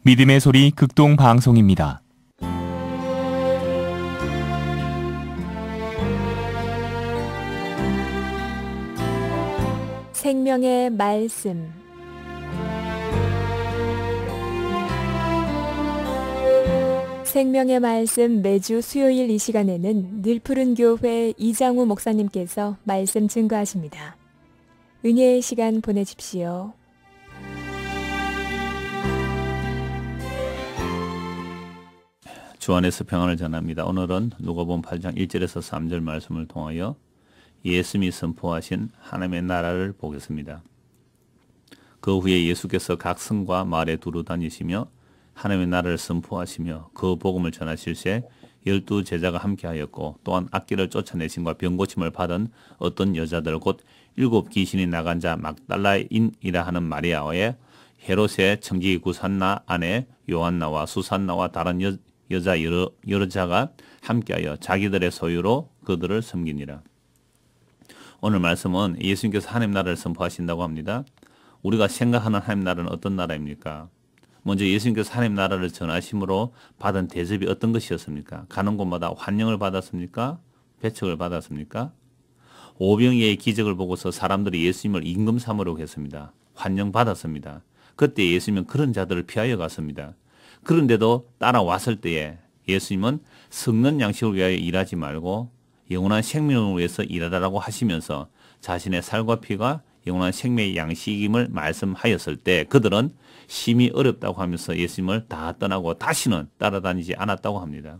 믿음의 소리 극동 방송입니다. 생명의 말씀. 생명의 말씀 매주 수요일 이 시간에는 늘푸른 교회 이장우 목사님께서 말씀 증거하십니다. 은혜의 시간 보내십시오. 주 안에서 평안을 전합니다. 오늘은 누가복음 8장 1절에서 3절 말씀을 통하여 예수님이 선포하신 하나님의 나라를 보겠습니다. 그 후에 예수께서 각 성과 마을에 두루 다니시며 하나님의 나라를 선포하시며 그 복음을 전하실새 12 제자가 함께하였고 또한 악귀를 쫓아내심과 병고침을 받은 어떤 여자들 곧 7 귀신이 나간 자 막달라인이라 하는 마리아와의 헤롯의 청지기 구산나 아내 요한나와 수산나와 다른 여자 여러 자가 함께하여 자기들의 소유로 그들을 섬기니라. 오늘 말씀은 예수님께서 하나님 나라를 선포하신다고 합니다. 우리가 생각하는 하나님 나라는 어떤 나라입니까? 먼저 예수님께서 하나님 나라를 전하심으로 받은 대접이 어떤 것이었습니까? 가는 곳마다 환영을 받았습니까? 배척을 받았습니까? 오병이의 기적을 보고서 사람들이 예수님을 임금 삼으려고 했습니다. 환영받았습니다. 그때 예수님은 그런 자들을 피하여 갔습니다. 그런데도 따라왔을 때에 예수님은 썩는 양식을 위하여 일하지 말고 영원한 생명을 위해서 일하라고 하시면서 자신의 살과 피가 영원한 생명의 양식임을 말씀하였을 때 그들은 심히 어렵다고 하면서 예수님을 다 떠나고 다시는 따라다니지 않았다고 합니다.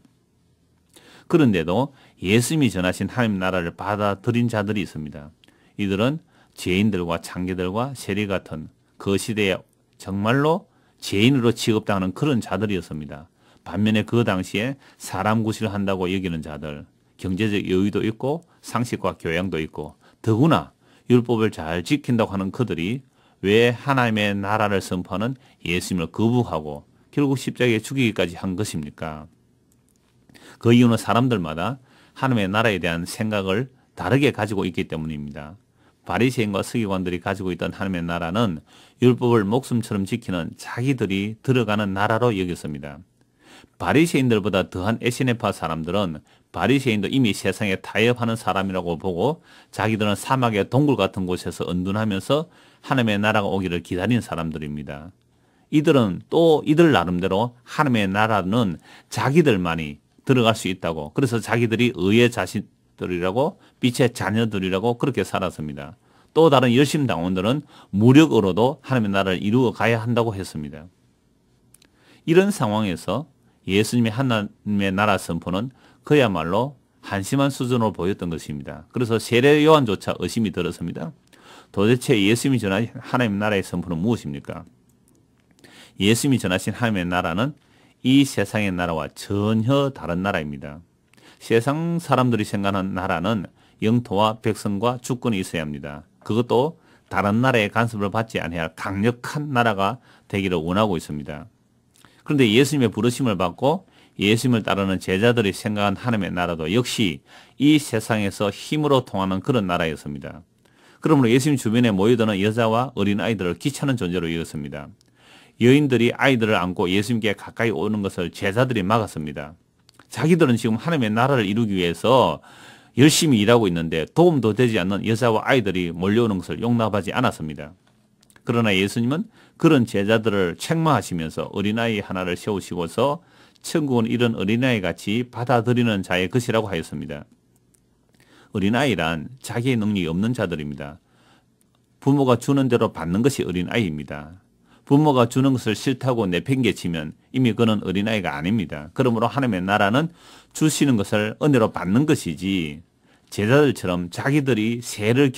그런데도 예수님이 전하신 하나님 나라를 받아들인 자들이 있습니다. 이들은 죄인들과 창기들과 세리 같은 그 시대에 정말로 죄인으로 취급당하는 그런 자들이었습니다. 반면에 그 당시에 사람 구실을 한다고 여기는 자들, 경제적 여유도 있고 상식과 교양도 있고 더구나 율법을 잘 지킨다고 하는 그들이 왜 하나님의 나라를 선포하는 예수님을 거부하고 결국 십자가에 죽이기까지 한 것입니까? 그 이유는 사람들마다 하나님의 나라에 대한 생각을 다르게 가지고 있기 때문입니다. 바리새인과 서기관들이 가지고 있던 하나님의 나라는 율법을 목숨처럼 지키는 자기들이 들어가는 나라로 여겼습니다. 바리새인들보다 더한 에시네파 사람들은 바리새인도 이미 세상에 타협하는 사람이라고 보고 자기들은 사막의 동굴 같은 곳에서 은둔하면서 하나님의 나라가 오기를 기다린 사람들입니다. 이들은 또 이들 나름대로 하나님의 나라는 자기들만이 들어갈 수 있다고, 그래서 자기들이 의의 자식들이라고 빛의 자녀들이라고 그렇게 살았습니다. 또 다른 열심당원들은 무력으로도 하나님의 나라를 이루어 가야 한다고 했습니다. 이런 상황에서 예수님의 하나님의 나라 선포는 그야말로 한심한 수준으로 보였던 것입니다. 그래서 세례 요한조차 의심이 들었습니다. 도대체 예수님이 전하신 하나님의 나라의 선포는 무엇입니까? 예수님이 전하신 하나님의 나라는 이 세상의 나라와 전혀 다른 나라입니다. 세상 사람들이 생각하는 나라는 영토와 백성과 주권이 있어야 합니다. 그것도 다른 나라의 간섭을 받지 않아야 강력한 나라가 되기를 원하고 있습니다. 그런데 예수님의 부르심을 받고 예수님을 따르는 제자들이 생각한 하나님의 나라도 역시 이 세상에서 힘으로 통하는 그런 나라였습니다. 그러므로 예수님 주변에 모여드는 여자와 어린아이들을 귀찮은 존재로 여겼습니다. 여인들이 아이들을 안고 예수님께 가까이 오는 것을 제자들이 막았습니다. 자기들은 지금 하나님의 나라를 이루기 위해서 열심히 일하고 있는데 도움도 되지 않는 여자와 아이들이 몰려오는 것을 용납하지 않았습니다. 그러나 예수님은 그런 제자들을 책망하시면서 어린아이 하나를 세우시고서 천국은 이런 어린아이 같이 받아들이는 자의 것이라고 하였습니다. 어린아이란 자기의 능력이 없는 자들입니다. 부모가 주는 대로 받는 것이 어린아이입니다. 부모가 주는 것을 싫다고 내팽개치면 이미 그는 어린아이가 아닙니다. 그러므로 하나님의 나라는 주시는 것을 은혜로 받는 것이지 제자들처럼 자기들이 세를